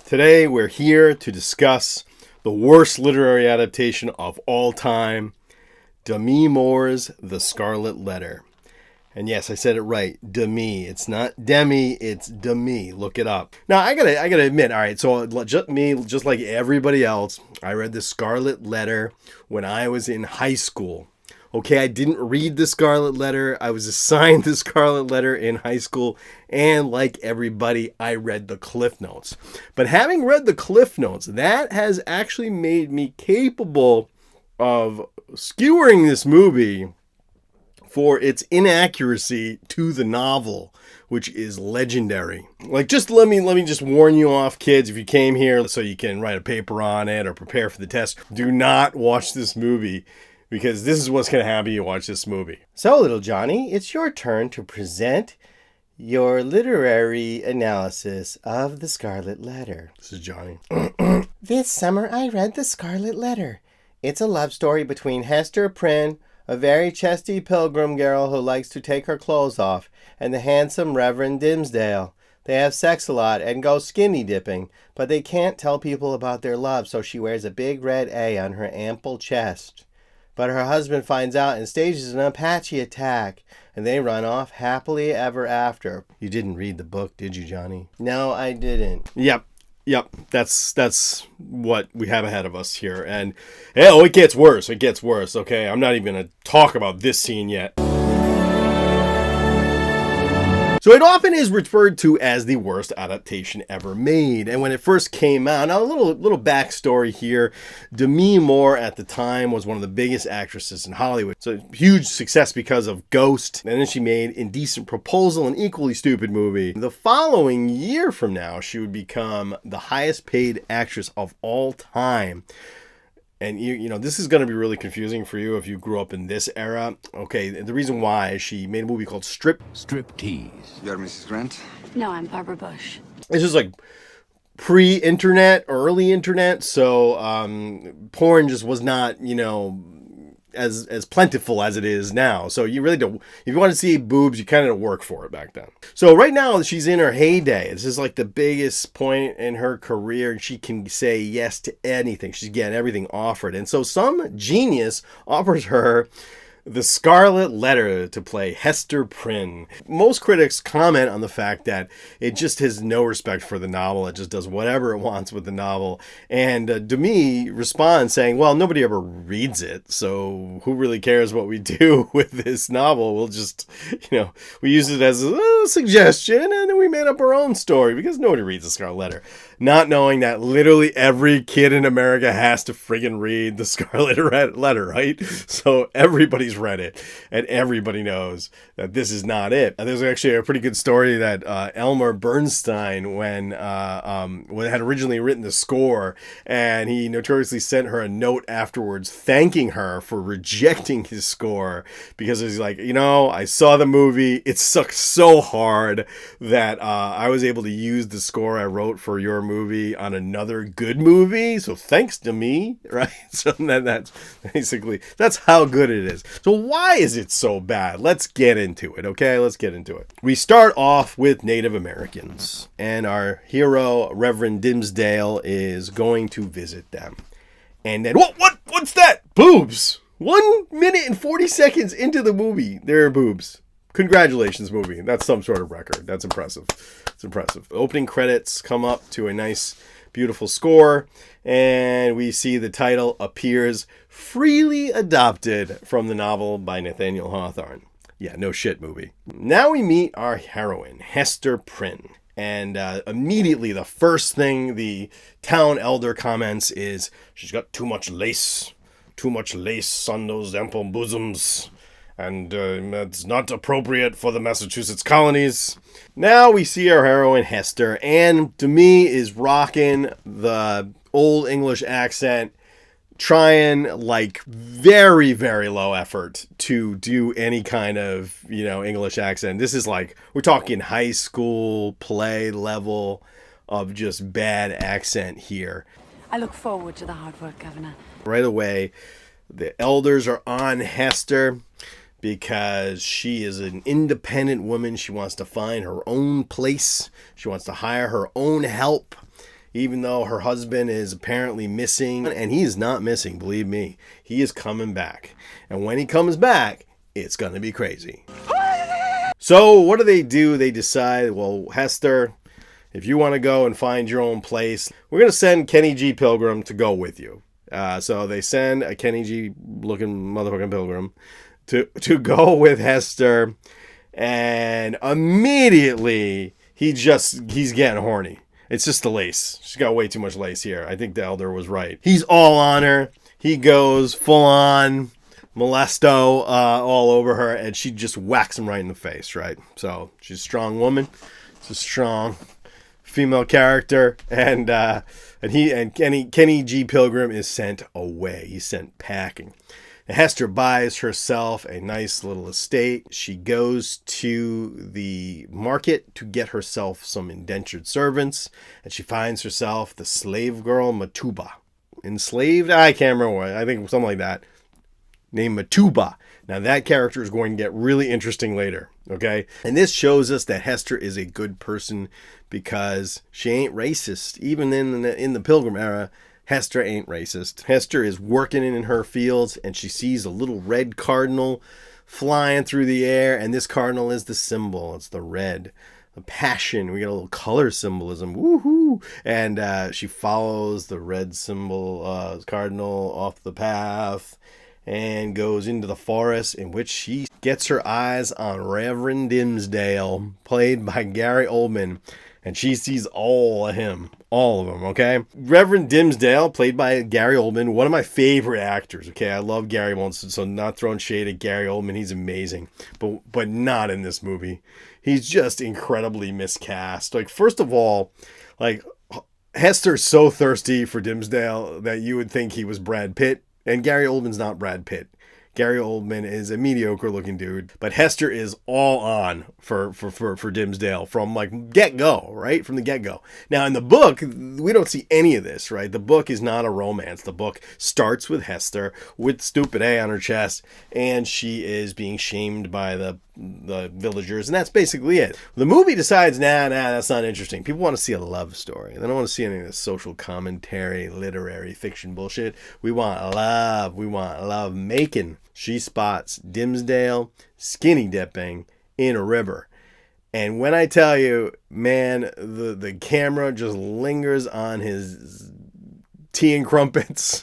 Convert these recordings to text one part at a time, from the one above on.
Today we're here to discuss the worst literary adaptation of all time, Demi Moore's The Scarlet Letter. And yes, I said it right, Demi. It's not Demi, it's Demi. Look it up. Now, I gotta admit, all right, so just like everybody else, I read The Scarlet Letter when I was in high school. Okay, I didn't read The Scarlet Letter. I was assigned The Scarlet Letter in high school, and like everybody, I read the Cliff Notes. But having read the Cliff Notes, that has actually made me capable of skewering this movie for its inaccuracy to the novel, which is legendary. Like, just let me just warn you off, kids, if you came here so you can write a paper on it or prepare for the test, do not watch this movie, because this is what's going to happen if you watch this movie. So, little Johnny, it's your turn to present your literary analysis of The Scarlet Letter. This is Johnny. This summer I read The Scarlet Letter. It's a love story between Hester Prynne, a very chesty pilgrim girl who likes to take her clothes off, and the handsome Reverend Dimmesdale. They have sex a lot and go skinny dipping, but they can't tell people about their love, so she wears a big red A on her ample chest. But her husband finds out and stages an Apache attack, and they run off happily ever after. You didn't read the book, did you, Johnny? No, I didn't. Yep. That's what we have ahead of us here. And, it gets worse. It gets worse, okay? I'm not even going to talk about this scene yet. So it often is referred to as the worst adaptation ever made. And when it first came out, now a little backstory here. Demi Moore at the time was one of the biggest actresses in Hollywood. So huge success because of Ghost. And then she made Indecent Proposal, an equally stupid movie. The following year from now, she would become the highest paid actress of all time. And you know, this is going to be really confusing for you if you grew up in this era. Okay, the reason why is she made a movie called Striptease. You're Mrs. Grant? No, I'm Barbara Bush. This is like pre-internet, early internet, so porn just was not, as plentiful as it is now. So you really don't, if you want to see boobs, you kind of work for it back then. So right now she's in her heyday. This is like the biggest point in her career, and she can say yes to anything. She's getting everything offered. And so some genius offers her The Scarlet Letter to play Hester Prynne. Most critics comment on the fact that it just has no respect for the novel. It just does whatever it wants with the novel. And Demi responds saying, well, nobody ever reads it, so who really cares what we do with this novel? We'll just, we use it as a suggestion, and then we made up our own story, because nobody reads The Scarlet Letter. Not knowing that literally every kid in America has to friggin' read The Scarlet Letter, right? So everybody's read it, and everybody knows that this is not it. There's actually a pretty good story that Elmer Bernstein, when had originally written the score, and he notoriously sent her a note afterwards thanking her for rejecting his score, because he's like, I saw the movie, it sucked so hard that I was able to use the score I wrote for your movie on another good movie, so thanks to me, right? So that's basically, that's how good it is. So why is it so bad? Let's get into it, okay? Let's get into it. We start off with Native Americans, and our hero, Reverend Dimmesdale, is going to visit them. And then, what's that? Boobs! 1 minute and 40 seconds into the movie, there are boobs. Congratulations, movie. That's some sort of record. That's impressive. It's impressive. Opening credits come up to a nice, beautiful score, and we see the title appears freely adopted from the novel by Nathaniel Hawthorne. Yeah, no shit, movie. Now we meet our heroine, Hester Prynne. And immediately the first thing the town elder comments is, she's got too much lace on those ample bosoms. And it's not appropriate for the Massachusetts colonies. Now we see our heroine, Hester, and Demi is rocking the old English accent, trying like very, very low effort to do any kind of, English accent. This is like, we're talking high school play level of just bad accent here. I look forward to the hard work, Governor. Right away, the elders are on Hester, because she is an independent woman. She wants to find her own place. She wants to hire her own help. even though her husband is apparently missing. And he's not missing, believe me. He is coming back. And when he comes back, it's going to be crazy. So what do? They decide, well, Hester, if you want to go and find your own place, we're going to send Kenny G. Pilgrim to go with you. So they send a Kenny G. looking motherfucking Pilgrim to go with Hester. And immediately he's getting horny. It's just the lace. She's got way too much lace here. I think the elder was right. He's all on her. He goes full on molesto all over her, and she just whacks him right in the face, right? So she's a strong woman. It's a strong female character, and Kenny G. Pilgrim is sent away. He's sent packing. Hester buys herself a nice little estate. She goes to the market to get herself some indentured servants, and she finds herself the slave girl Matuba. Enslaved? I can't remember what. I think something like that. Named Matuba. Now that character is going to get really interesting later, okay? And this shows us that Hester is a good person because she ain't racist. Even in the Pilgrim era, Hester ain't racist. Hester is working in her fields, and she sees a little red cardinal flying through the air, and this cardinal is the symbol. It's the red. The passion. We got a little color symbolism. Woohoo! And she follows the red symbol, cardinal, off the path, and goes into the forest, in which she gets her eyes on Reverend Dimmesdale, played by Gary Oldman. And she sees all of him. All of them, okay? Reverend Dimmesdale, played by Gary Oldman, one of my favorite actors, okay? I love Gary Oldman, so not throwing shade at Gary Oldman. He's amazing. But not in this movie. He's just incredibly miscast. Like, first of all, like, Hester's so thirsty for Dimmesdale that you would think he was Brad Pitt. And Gary Oldman's not Brad Pitt. Gary Oldman is a mediocre looking dude, but Hester is all on for Dimmesdale from like get-go, right? From the get-go. Now in the book, we don't see any of this, right? The book is not a romance. The book starts with Hester with stupid A on her chest, and she is being shamed by the villagers, and that's basically it. The movie decides, nah, that's not interesting. People want to see a love story. They don't want to see any of this social commentary, literary fiction bullshit. We want love. We want love making. She spots Dimmesdale skinny dipping in a river. And when I tell you, man, the camera just lingers on his tea and crumpets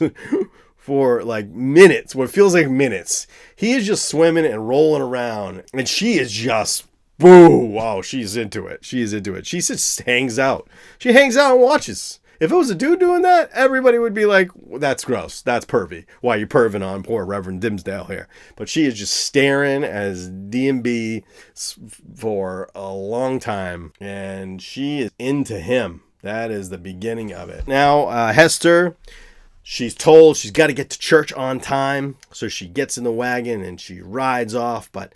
for like minutes, what feels like minutes. He is just swimming and rolling around, and she is just, boo, wow, she's into it. She is into it. She just hangs out. She hangs out and watches. If it was a dude doing that, everybody would be like, that's gross. That's pervy. Why are you perving on poor Reverend Dimmesdale here? But she is just staring as D&B for a long time, and she is into him. That is the beginning of it. Now, Hester, she's told she's got to get to church on time, so she gets in the wagon and she rides off, but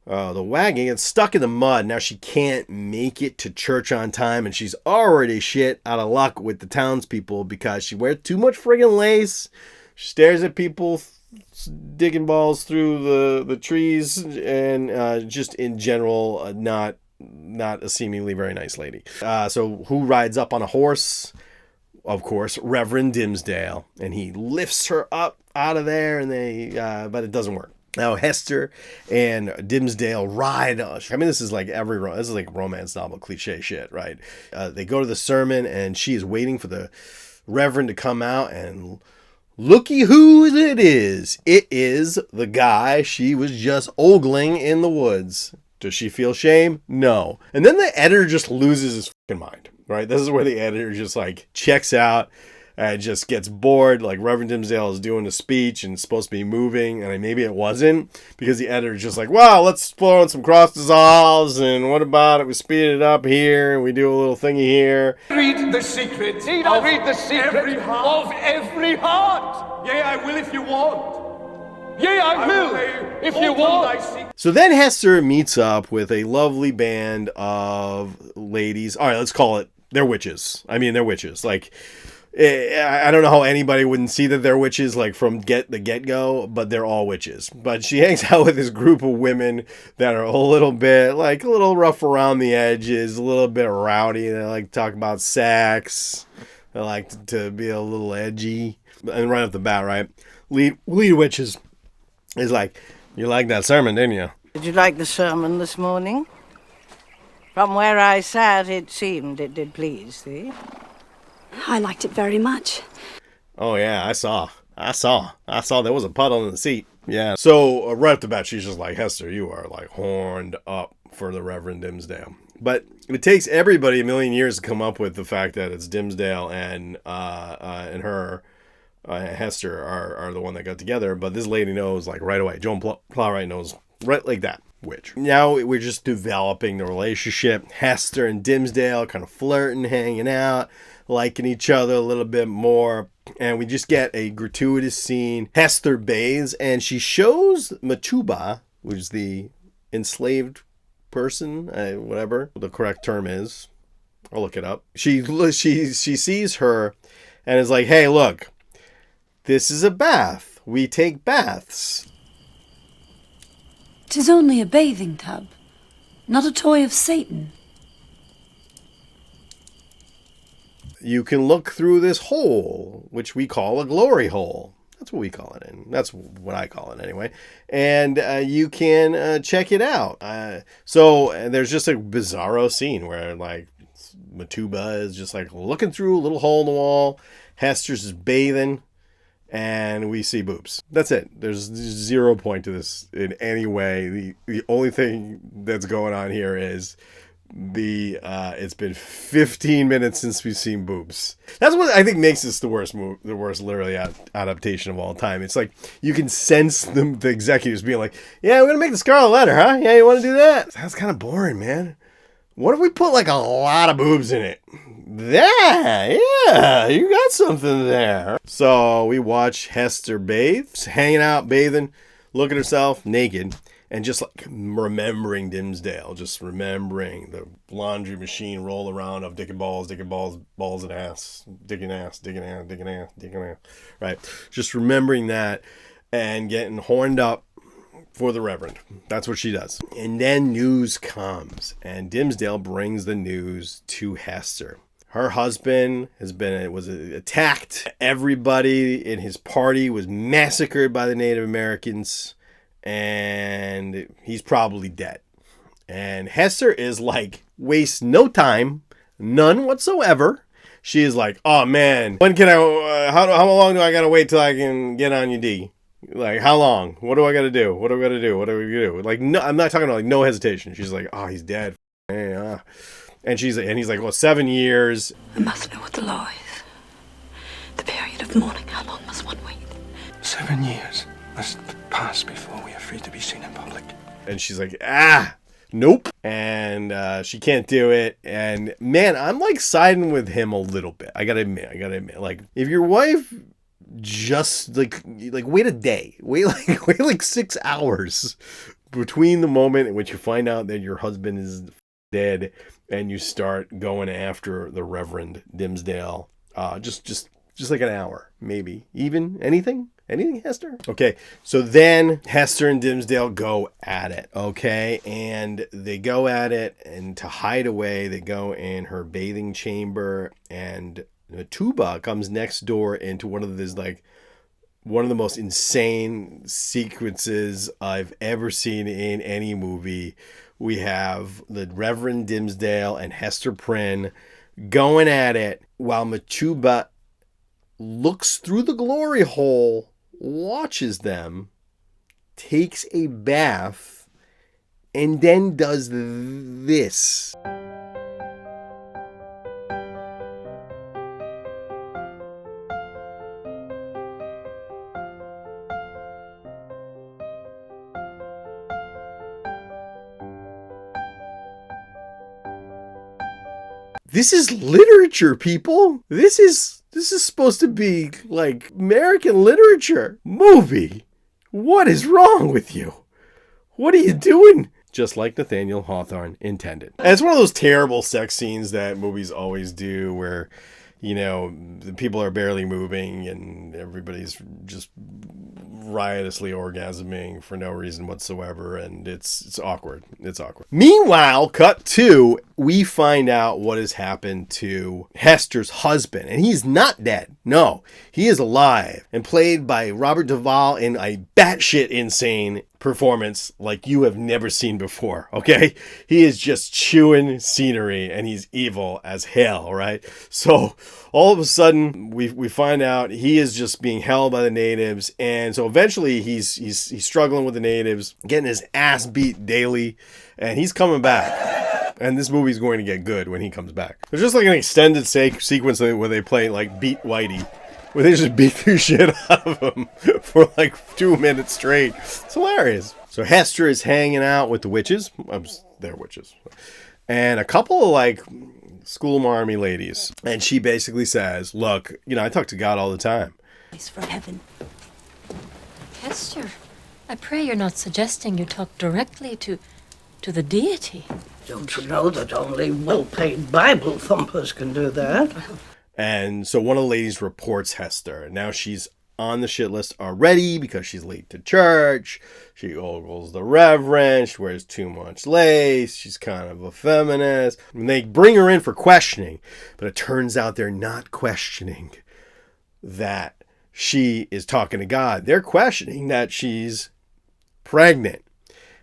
the wagon gets stuck in the mud. Now she can't make it to church on time, and she's already shit out of luck with the townspeople because she wears too much friggin' lace. She stares at people digging balls through the trees, and just in general, not a seemingly very nice lady. So who rides up on a horse? Of course, Reverend Dimmesdale, and he lifts her up out of there, and but it doesn't work. Now Hester and Dimmesdale ride. I mean, this is like romance novel cliche shit, right? They go to the sermon, and she is waiting for the Reverend to come out, and looky who it is. It is the guy she was just ogling in the woods. Does she feel shame? No. And then the editor just loses his fucking mind, right? This is where the editor just like checks out and just gets bored. Like Reverend Dimmesdale is doing a speech and it's supposed to be moving, and maybe it wasn't, because the editor's just like, wow, let's throw in some cross dissolves, and what about it? We speed it up here, and we do a little thingy here. Read the secret. Need I read the secret every heart? of every heart? Yea, I will if you want. Yea, I will if you want. So then Hester meets up with a lovely band of ladies. All right, let's call it, they're witches. I mean, they're witches. Like, I don't know how anybody wouldn't see that they're witches, like from the get-go, but they're all witches. But she hangs out with this group of women that are a little rough around the edges, a little bit rowdy. They like to talk about sex, I like to be a little edgy. And right off the bat, right? Lead witch is like, you liked that sermon, didn't you? Did you like the sermon this morning? From where I sat, it seemed it did please thee. I liked it very much. Oh, yeah, I saw. There was a puddle in the seat. Yeah. So right off the bat, she's just like, Hester, you are like horned up for the Reverend Dimmesdale. But it takes everybody a million years to come up with the fact that it's Dimmesdale and her, Hester, are the one that got together. But this lady knows like right away. Joan Plowright knows right like that. Which now we're just developing the relationship. Hester and Dimmesdale kind of flirting, hanging out, liking each other a little bit more. And we just get a gratuitous scene. Hester bathes and she shows Matuba, which is the enslaved person, whatever the correct term is. I'll look it up. She sees her and is like, hey, look, this is a bath. We take baths. 'Tis only a bathing tub, not a toy of Satan. You can look through this hole, which we call a glory hole. That's what we call it. And that's what I call it anyway. And you can check it out. So there's just a bizarro scene where like Matuba is just like looking through a little hole in the wall. Hester's just bathing. And we see boobs. That's it. There's 0 point to this in any way. The only thing that's going on here is it's been 15 minutes since we've seen boobs. That's what I think makes this the worst literary adaptation of all time. It's like you can sense the executives being like, yeah, we're gonna make the Scarlet Letter, huh? Yeah, you want to do that? That's kind of boring, man. What if we put like a lot of boobs in it? Yeah, you got something there. So we watch Hester bathe, hanging out, bathing, look at herself naked, and just like remembering Dimmesdale, just remembering the laundry machine roll around of dicking balls and ass, dicking ass. Right. Just remembering that and getting horned up for the Reverend. That's what she does. And then news comes, and Dimmesdale brings the news to Hester. Her husband was attacked. Everybody in his party was massacred by the Native Americans, and he's probably dead. And Hester is like, waste no time, none whatsoever. She is like, oh man, when can I? How long do I gotta wait till I can get on your D? Like, how long? What do I gotta do? What do we gotta do? Like, no, I'm not talking about like no hesitation. She's like, oh, he's dead. Yeah. And he's like, well, 7 years. I must know what the law is. The period of mourning, how long must one wait? 7 years must pass before we are free to be seen in public. And she's like, nope. And she can't do it. And man, I'm like siding with him a little bit. I gotta admit, like, if your wife just like wait a day, wait like 6 hours between the moment in which you find out that your husband is dead and you start going after the Reverend Dimmesdale, just like an hour, maybe even anything, Hester. Okay, so then Hester and Dimmesdale go at it. Okay, and they go at it, and to hide away, they go in her bathing chamber, and Matuba comes next door into one of the most insane sequences I've ever seen in any movie. We have the Reverend Dimmesdale and Hester Prynne going at it while Matuba looks through the glory hole, watches them, takes a bath, and then does this. This is literature, people. This is supposed to be like American literature. Movie. What is wrong with you? What are you doing? Just like Nathaniel Hawthorne intended. And it's one of those terrible sex scenes that movies always do where, you know, the people are barely moving and everybody's just riotously orgasming for no reason whatsoever, and it's awkward. It's awkward. Meanwhile, cut to we find out what has happened to Hester's husband. And he's not dead. No, he is alive and played by Robert Duvall in a batshit insane performance like you have never seen before, okay? He is just chewing scenery and he's evil as hell, right? So all of a sudden we find out he is just being held by the natives, and so eventually he's struggling with the natives, getting his ass beat daily, and he's coming back. And this movie's going to get good when he comes back. There's just like an extended sequence where they play like Beat Whitey, where they just beat the shit out of him for like 2 minutes straight. It's hilarious. So Hester is hanging out with the witches. They're witches. And a couple of like school army ladies. And she basically says, look, I talk to God all the time. It's from heaven. Hester, I pray you're not suggesting you talk directly to the deity. Don't you know that only well-paid Bible thumpers can do that? And so one of the ladies reports Hester. Now she's on the shit list already because she's late to church. She ogles the reverend. She wears too much lace. She's kind of a feminist. And they bring her in for questioning. But it turns out they're not questioning that she is talking to God. They're questioning that she's pregnant.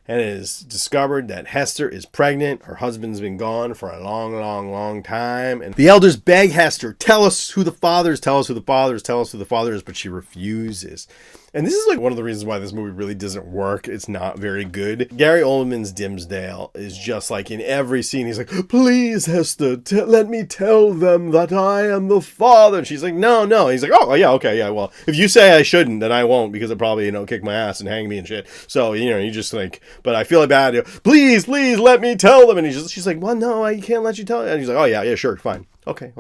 And it is discovered that Hester is pregnant. Her husband's been gone for a long, long, long time. And the elders beg Hester, tell us who the father is, tell us who the father is, tell us who the father is, but she refuses. And this is like one of the reasons why this movie really doesn't work. It's not very good. Gary Oldman's Dimmesdale is just like in every scene, he's like, please, Hester, let me tell them that I am the father. And she's like, no. He's like, oh, yeah, okay, yeah, well, if you say I shouldn't, then I won't, because it'll probably, kick my ass and hang me and shit. So, you just like, but I feel bad. Please, let me tell them. And she's like, well, no, I can't let you tell. And he's like, oh, yeah, sure, fine. Okay.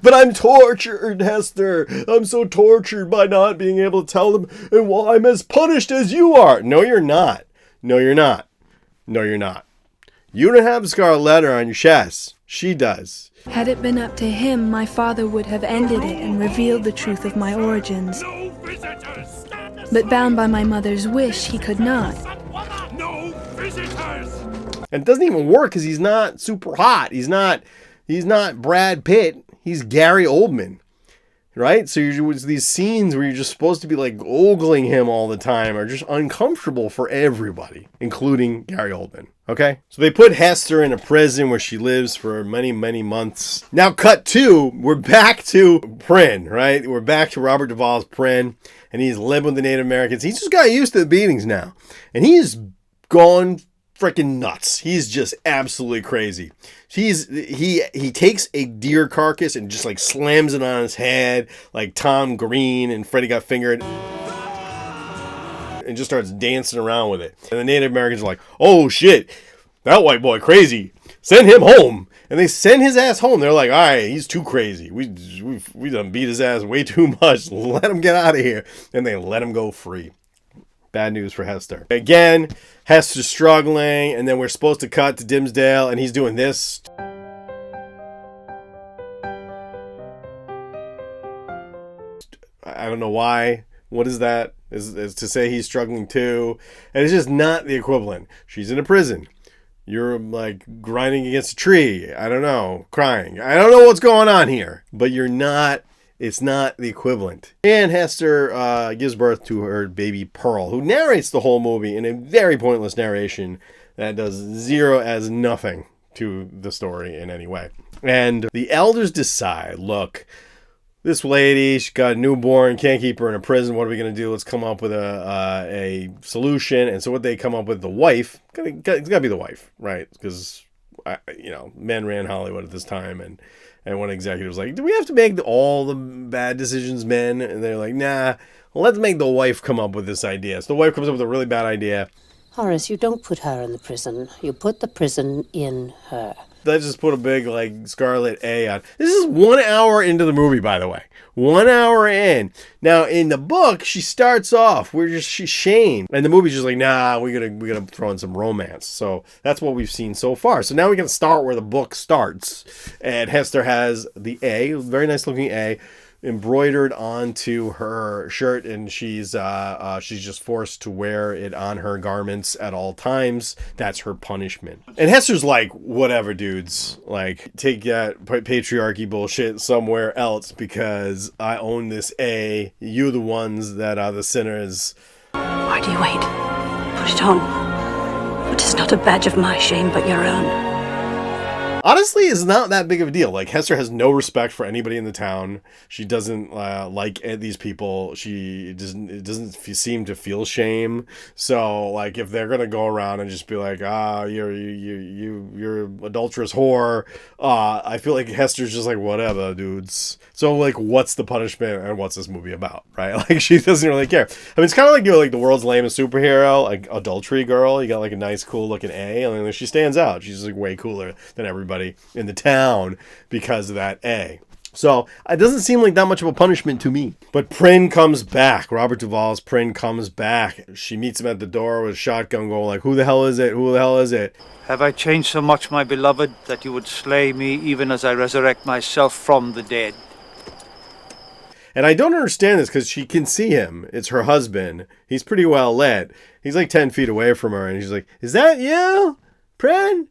But I'm tortured, Hester. I'm so tortured by not being able to tell them, and well, I'm as punished as you are. No, you're not. You don't have the Scarlet Letter on your chest. She does. Had it been up to him, my father would have ended it and revealed the truth of my origins. But bound by my mother's wish, he could not. No visitors! And it doesn't even work because he's not super hot. He's not Brad Pitt. He's Gary Oldman, right? So these scenes where you're just supposed to be like ogling him all the time are just uncomfortable for everybody, including Gary Oldman. Okay? So they put Hester in a prison where she lives for many, many months. Now cut to, we're back to Prin, right? We're back to Robert Duvall's Prin, and he's living with the Native Americans. He's just got used to the beatings now. And he's gone freaking nuts. He's just absolutely crazy. He takes a deer carcass and just like slams it on his head like Tom Green and Freddy Got Fingered, and just starts dancing around with it. And the Native Americans are like, oh shit, that white boy crazy, send him home. And they send his ass home. They're like, all right, he's too crazy, we done beat his ass way too much, let him get out of here. And they let him go free. Bad news for Hester. Again, Hester's struggling, and then we're supposed to cut to Dimmesdale, and he's doing this. I don't know why. What is that? Is to say he's struggling too. And it's just not the equivalent. She's in a prison. You're like grinding against a tree. I don't know. Crying. I don't know what's going on here. But you're not. It's not the equivalent. And Hester gives birth to her baby Pearl, who narrates the whole movie in a very pointless narration that does zero as nothing to the story in any way. And the elders decide, look, this lady, she's got a newborn, can't keep her in a prison. What are we going to do? Let's come up with a solution. And so what they come up with, the wife, it's got to be the wife, right? Because, men ran Hollywood at this time, and one executive was like, do we have to make all the bad decisions men? And they're like, nah, let's make the wife come up with this idea. So the wife comes up with a really bad idea. Horace, you don't put her in the prison. You put the prison in her. Let's just put a big, Scarlet A on. This is 1 hour into the movie, by the way. 1 hour in. Now, in the book, she starts off, she's shamed. And the movie's just like, nah, we gotta throw in some romance. So that's what we've seen so far. So now we can start where the book starts. And Hester has the A, very nice looking A, embroidered onto her shirt, and she's just forced to wear it on her garments at all times. That's her punishment. And Hester's like, whatever, dudes. Like, take that patriarchy bullshit somewhere else, because I own this A. You the ones that are the sinners. Why do you wait? Put it on. It is not a badge of my shame, but your own. Honestly, it's not that big of a deal. Like, Hester has no respect for anybody in the town. She doesn't like these people. It doesn't seem to feel shame. So, like, if they're gonna go around and just be like, you're adulterous whore, I feel like Hester's just like, whatever, dudes. So, like, what's the punishment and what's this movie about, right? Like, she doesn't really care. I mean, it's kind of like, you know, like the world's lamest superhero, like Adultery Girl. You got like a nice, cool looking A, and then she stands out. She's like way cooler than everybody in the town because of that A. So it doesn't seem like that much of a punishment to me. But Prynne comes back. Robert Duvall's Prynne comes back. She meets him at the door with a shotgun going like, who the hell is it? Who the hell is it? Have I changed so much, my beloved, that you would slay me even as I resurrect myself from the dead? And I don't understand this because she can see him. It's her husband. He's pretty well lit. He's like 10 feet away from her. And she's like, is that you, Prynne?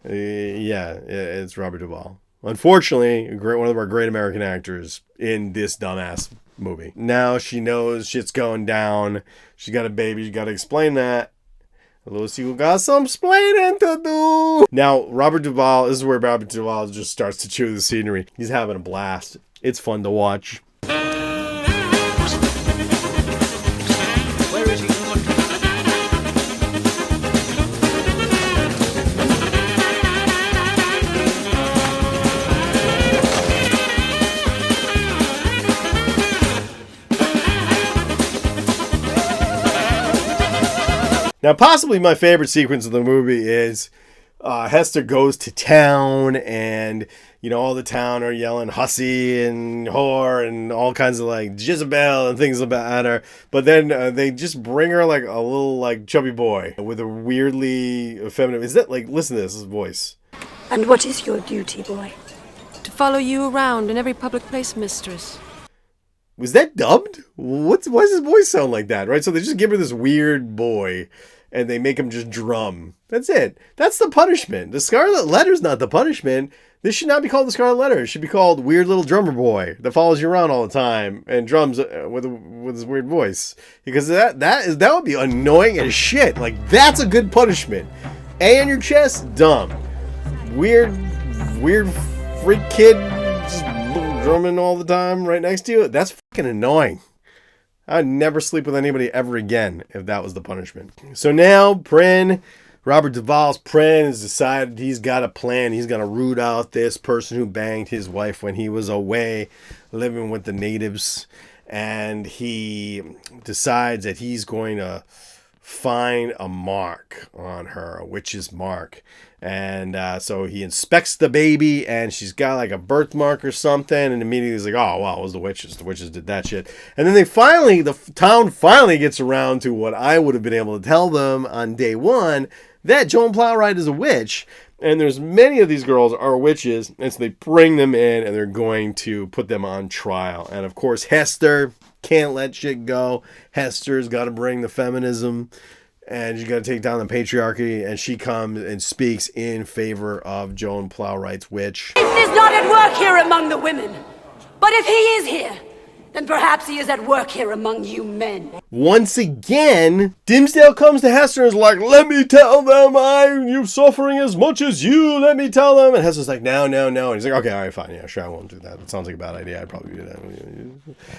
Yeah, it's Robert Duvall. Unfortunately, one of our great American actors in this dumbass movie. Now she knows shit's going down. She got a baby. She got to explain that. Lucy got some explaining to do. Now, Robert Duvall, this is where Robert Duvall just starts to chew the scenery. He's having a blast. It's fun to watch. Where is he? Now, possibly my favorite sequence of the movie is Hester goes to town, and, you know, all the town are yelling hussy and whore and all kinds of, like, Jezebel and things about her. But then they just bring her, like, a little, like, chubby boy with a weirdly feminine... Is that, like, listen to this voice. And what is your duty, boy? To follow you around in every public place, mistress. Was that dubbed? Why does his voice sound like that, right? So they just give her this weird boy, and they make him just drum. That's it. That's the punishment. The Scarlet Letter's not the punishment. This should not be called the Scarlet Letter. It should be called Weird Little Drummer Boy that follows you around all the time and drums with his weird voice. Because that would be annoying as shit. Like, that's a good punishment. A on your chest, dumb. Weird freak kid just drumming all the time right next to you. That's fucking annoying. I'd never sleep with anybody ever again if that was the punishment. So now Prynne, Robert Duvall's Prynne, has decided he's got a plan. He's going to root out this person who banged his wife when he was away living with the natives. And he decides that he's going to find a mark on her, a witch's mark. And so he inspects the baby, and she's got like a birthmark or something, and immediately he's like, oh, well, it was the witches. The witches did that shit. And then the town finally gets around to what I would have been able to tell them on day one, that Joan Plowright is a witch. And there's many of these girls are witches, and so they bring them in, and they're going to put them on trial. And of course, Hester can't let shit go. Hester's got to bring the feminism, and she's got to take down the patriarchy, and she comes and speaks in favor of Joan Plowright's witch. Satan is not at work here among the women. But if he is here, then perhaps he is at work here among you men. Once again, Dimmesdale comes to Hester and is like, let me tell them I'm suffering as much as you. Let me tell them. And Hester's like, no. And he's like, okay, all right, fine. Yeah, sure, I won't do that. It sounds like a bad idea. I'd probably do that.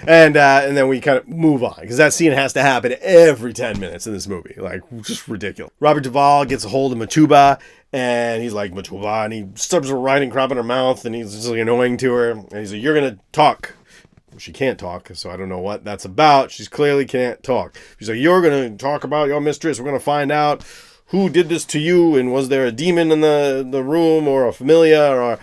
And then we kind of move on, because that scene has to happen every 10 minutes in this movie. Like, just ridiculous. Robert Duvall gets a hold of Matuba, and he's like, Matuba, and he stubs her writing crop in her mouth, and he's just like annoying to her. And he's like, you're going to talk. She can't talk, so I don't know what that's about. She clearly can't talk. She's like, you're going to talk about your mistress. We're going to find out who did this to you, and was there a demon in the room, or a familiar,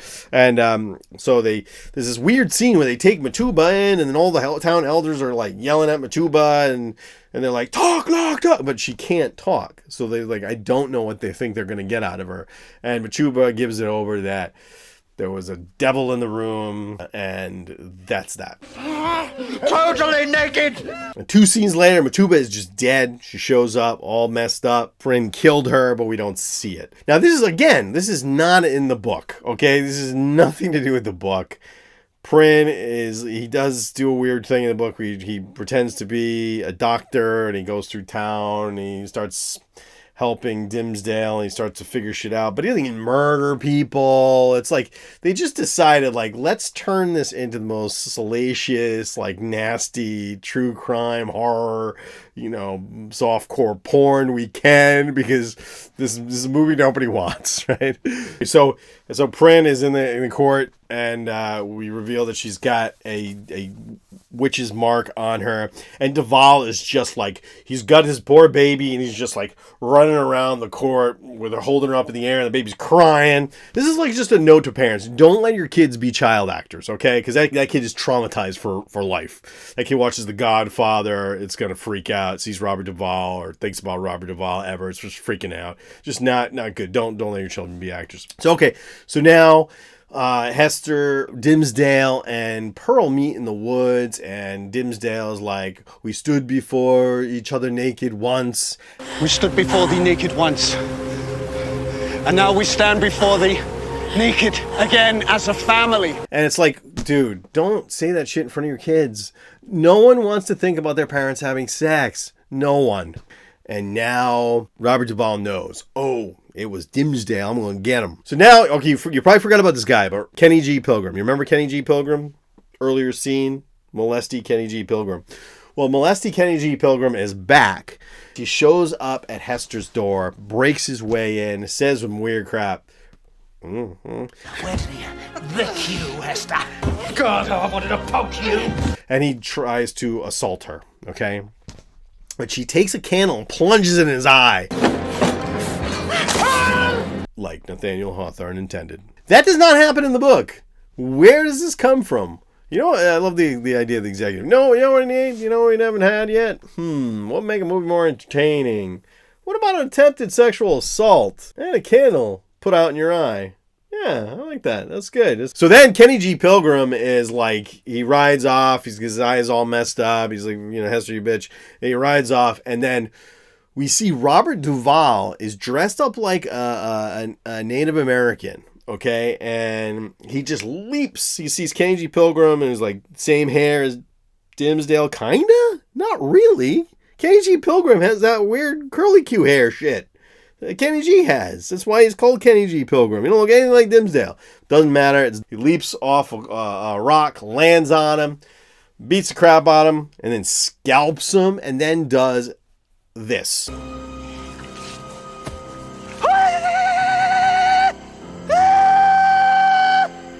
so there's this weird scene where they take Matuba in, and then all the town elders are like yelling at Matuba, and they're like, talk, but she can't talk. So they like, I don't know what they think they're going to get out of her. And Matuba gives it over that there was a devil in the room, and that's that. Totally naked! And 2 scenes later, Matuba is just dead. She shows up all messed up. Prin killed her, but we don't see it. Now, this is not in the book, okay? This is nothing to do with the book. Prin he does do a weird thing in the book where he pretends to be a doctor, and he goes through town, and he starts helping Dimsdale, and he starts to figure shit out, but he doesn't even murder people. It's like they just decided, like, let's turn this into the most salacious, like, nasty true crime horror, softcore porn we can, because this is a movie nobody wants, right? So Prin is in the court, and we reveal that she's got a witch's mark on her, and Duvall is just like, he's got his poor baby, and he's just like running around the court with her holding her up in the air, and the baby's crying. This is like just a note to parents: don't let your kids be child actors, okay? Because that kid is traumatized for life. That kid watches The Godfather, it's gonna freak out, sees Robert Duvall or thinks about Robert Duvall ever, it's just freaking out. Just not good. Don't let your children be actors. So now Hester, Dimsdale, and Pearl meet in the woods, and Dimsdale's like, we stood before each other naked once. We stood before thee naked once, and now we stand before thee naked again as a family. And it's like, dude, don't say that shit in front of your kids. No one wants to think about their parents having sex. No one. And now Robert Duvall knows. Oh, it was Dimsdale. I'm going to get him. So now, okay, you probably forgot about this guy, but Kenny G. Pilgrim. You remember Kenny G. Pilgrim? Earlier scene, molesty Kenny G. Pilgrim. Well, molesty Kenny G. Pilgrim is back. He shows up at Hester's door, breaks his way in, says some weird crap. Mm-hmm. Where did he lick you, Hester? God, I wanted to poke you. And he tries to assault her, okay? But she takes a candle and plunges it in his eye. Like Nathaniel Hawthorne intended. That does not happen in the book. Where does this come from? I love the idea of the executive. No, you know what I need? You know what we haven't had yet? What would make a movie more entertaining? What about an attempted sexual assault? And a candle put out in your eye. Yeah, I like that. That's good. So then Kenny G. Pilgrim is like, he rides off. His eye is all messed up. He's like, Hester, you bitch. And he rides off. And then we see Robert Duvall is dressed up like a Native American. Okay. And he just leaps. He sees Kenny G. Pilgrim and is like, same hair as Dimsdale. Kinda? Not really. Kenny G. Pilgrim has that weird curly Q hair shit Kenny G has. That's why he's called Kenny G. Pilgrim. You don't look anything like Dimsdale. Doesn't matter. He leaps off a rock, lands on him, beats the crap out of him, and then scalps him, and then does this.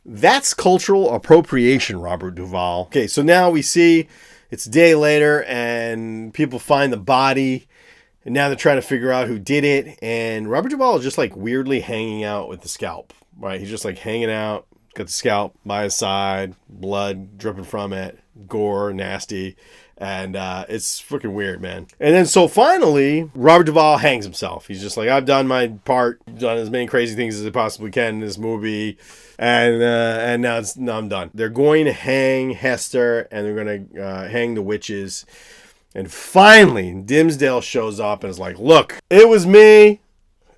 That's cultural appropriation, Robert Duvall. Okay, so now we see it's a day later, and people find the body. And now they're trying to figure out who did it. And Robert Duvall is just like weirdly hanging out with the scalp, right? He's just like hanging out, got the scalp by his side, blood dripping from it, gore, nasty. And it's freaking weird, man. And then so finally, Robert Duvall hangs himself. He's just like, I've done my part, done as many crazy things as I possibly can in this movie. And now I'm done. They're going to hang Hester, and they're going to hang the witches. And finally, Dimsdale shows up and is like, look, it was me.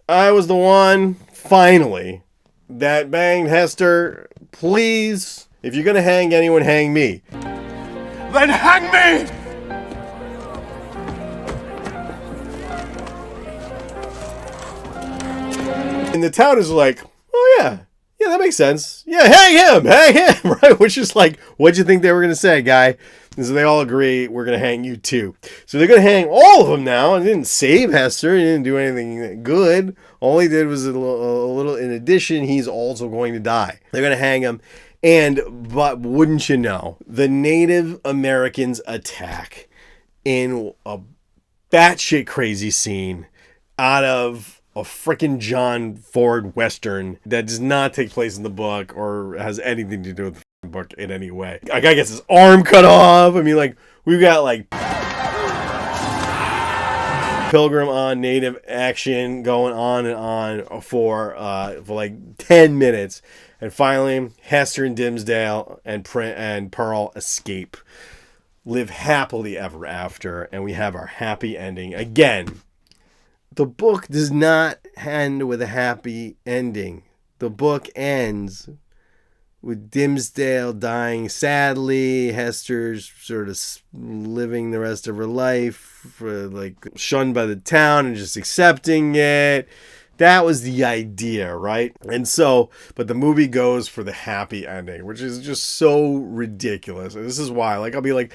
I was the one, finally, that banged Hester. Please, if you're going to hang anyone, hang me. Then hang me! And the town is like, oh yeah, that makes sense. Yeah, hang him, right? Which is like, what'd you think they were going to say, guy? And so they all agree, we're going to hang you too. So they're going to hang all of them now. And didn't save Hester. He didn't do anything good. All he did was a little, in addition, he's also going to die. They're going to hang him. But wouldn't you know, the Native Americans attack in a batshit crazy scene out of a freaking John Ford Western that does not take place in the book or has anything to do with the book in any way. A guy gets his arm cut off. I mean, like, we've got like Pilgrim on Native action going on and on for like 10 minutes. And finally, Hester and Dimmesdale and Pearl escape, live happily ever after, and we have our happy ending. Again, the book does not end with a happy ending. The book ends with Dimmesdale dying sadly, Hester's sort of living the rest of her life, like shunned by the town and just accepting it. That was the idea, right? And so, but the movie goes for the happy ending, which is just so ridiculous. And this is why, like, I'll be like,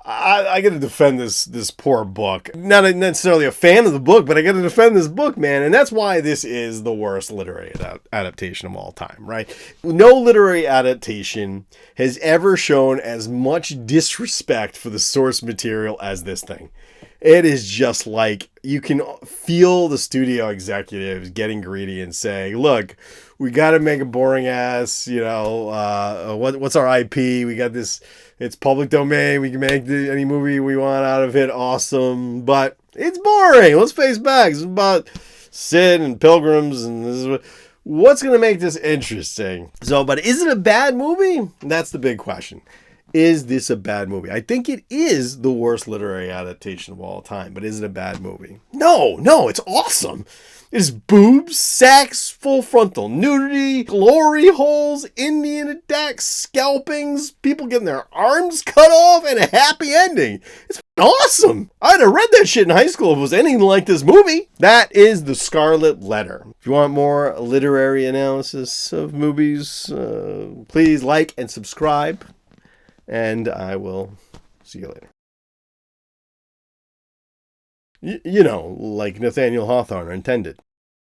I got to defend this poor book. Not necessarily a fan of the book, but I got to defend this book, man. And that's why this is the worst literary adaptation of all time, right? No literary adaptation has ever shown as much disrespect for the source material as this thing. It is just like, you can feel the studio executives getting greedy and saying, look, we got to make a boring ass, what's our IP? We got this, it's public domain. We can make any movie we want out of it. Awesome. But it's boring. Let's face back. It's about Sid and pilgrims, and this is what's going to make this interesting. So, but is it a bad movie? That's the big question. Is this a bad movie? I think it is the worst literary adaptation of all time, but is it a bad movie? No, it's awesome. It's boobs, sex, full frontal nudity, glory holes, Indian attacks, scalpings, people getting their arms cut off, and a happy ending. It's awesome. I'd have read that shit in high school if it was anything like this movie. That is The Scarlet Letter. If you want more literary analysis of movies, please like and subscribe. And I will see you later. Like Nathaniel Hawthorne intended.